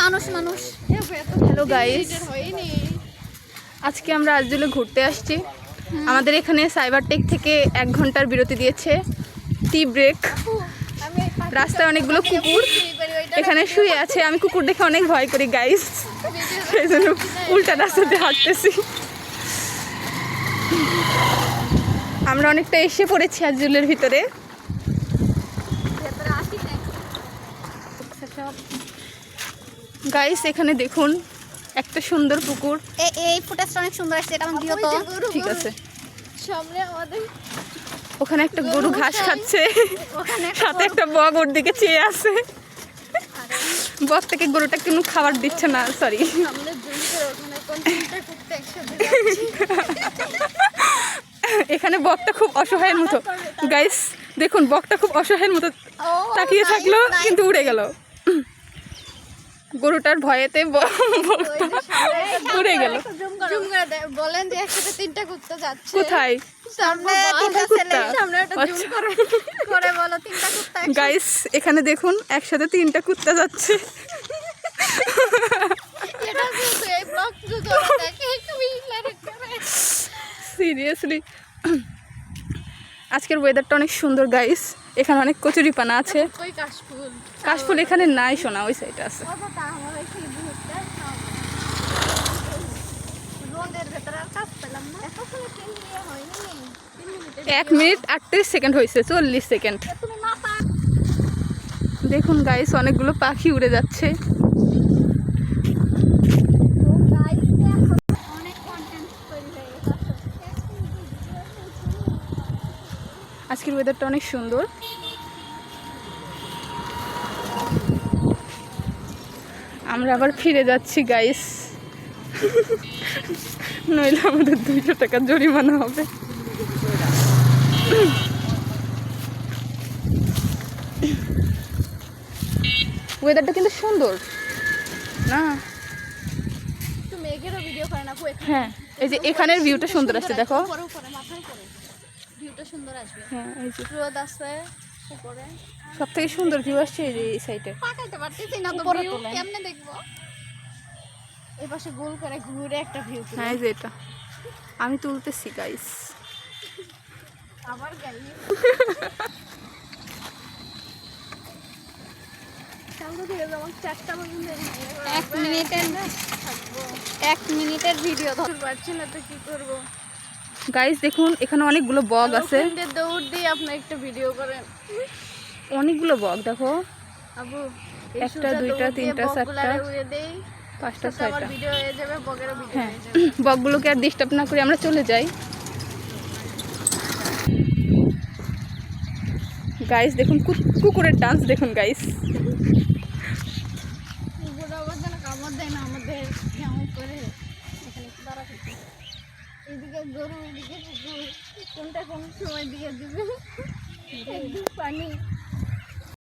মানুষ hello guys, আজকে আমরা আজদুলে ঘুরতে আসছি। আমাদের এখানে সাইবার টেক থেকে 1 ঘন্টার বিরতি দিয়েছে, টি ব্রেক। রাস্তায় অনেকগুলো কুকুর এখানে শুয়ে আছে। আমি কুকুর দেখে অনেক ভয় করি গাইস, সেই জন্য উল্টা রাস্তাতে হাঁটতেছি। আমরা অনেকটা এসে পড়েছি আজদুলের ভিতরে। গাইস এখানে দেখুন একটা সুন্দর পুকুর। এই ফুটেজটা অনেক সুন্দর আসছে, এটা আমার দিও তো। ঠিক আছে, সামনে আমাদের ওখানে একটা গরু ঘাস খাচ্ছে, সাথে একটা বক ওর দিকে চেয়ে আছে। বক থেকে গরুটা কোনো খাবার দিচ্ছে না, সরি। সামনে জুম করে ওখানে কোন তিনটা কুত্তা একসাথে যাচ্ছে। এখানে বকটা খুব অসহায়ের মতো গাইস, দেখুন বকটা খুব অসহায়ের মতো তাকিয়ে থাকলো, কিন্তু উড়ে গেল। গরুটার ভয়েতে বকটা উড়ে গেল। জুম করে বলেন যে একসাথে তিনটা কুত্তা যাচ্ছে। কোথায়? সামনে তিনটা ছেলে, সামনে একটা জুম করে বলো তিনটা কুত্তা। গাইস এখানে দেখুন একসাথে 3টা কুত্তা যাচ্ছে। এটা শুধু এই ব্লগ যদি দেখে তুমি লাইক করে। সিরিয়াসলি আজকের ওয়েদারটা অনেক সুন্দর গাইস। এখানে অনেক কচুরিপানা আছে। কই কাশফুল? কাশফুল এখানে নাই, শোনা ওই সাইডে আছে। কতটা আমরা সেই মুহূর্তে রোদের ভেতরে আর কাজ পেলাম না। এতক্ষণে ট্রেন নিয়ে হয়নি, 3 মিনিটে 1 মিনিট 38 সেকেন্ড হয়েছে, 40 সেকেন্ড। তুমি মাথা দেখুন গাইস অনেকগুলো পাখি উড়ে যাচ্ছে। অনেক কন্টেন্ট তৈরি হয়ে গেছে। আজকের ওয়েদারটা অনেক সুন্দর। আমরা আবার ফিরে যাচ্ছি গাইস, নইলে আমাদের 200 টাকা জরিমানা হবে। ওয়েদারটা কিন্তু সুন্দর না? তুমি মেঘেরও ভিডিও করে না কো? হ্যাঁ, এই যে এখানের ভিউটা সুন্দর আসছে, দেখো। উপরে উপরে মাথার উপরে ভিউটা সুন্দর আসবে। হ্যাঁ, এই যে রোদ আছে উপরে, সবথেকে সুন্দর ভিউ আসছে এই সাইডে। তাকাইতে পারতেছি না তো, উপরে ভিউ তোলেন। কেমনে দেখবো? এই পাশে গোল করে ঘুরে একটা ভিউ তুলে। হ্যাঁ, এই যে এটা আমি তুলতেছি গাইস। আবার গাই সামনে দিয়ে যাবো 4টা পর্যন্ত। 1 মিনিটের ভিডিও ধরতে পারছি না তো কি করব গাইস দেখুন এখানে অনেকগুলো বগ আছে। দৌড় দিয়ে আপনি একটা ভিডিও করেন। অনেকগুলো বগ দেখো, আবু 1টা 2টা 3টা 4টা উড়ে দেই, 5টা আমার 6টা। ভিডিও হয়ে যাবে, বগেরও ভিডিও হ্যাঁ, হয়ে যাবে। বকগুলোকে আর ডিস্টার্ব না করে আমরা চলে যাই। গাইস দেখুন কুকুরের ডান্স দেখুন গাইস। কুকুর আবার যেন কামড় দেয় না আমাদের, যেমন করে এখানে দাঁড়া থাকে। এদিকে গরু, এদিকে কুকুর, কোনটা কোন সময় দিয়ে দিবে। একদম পানি।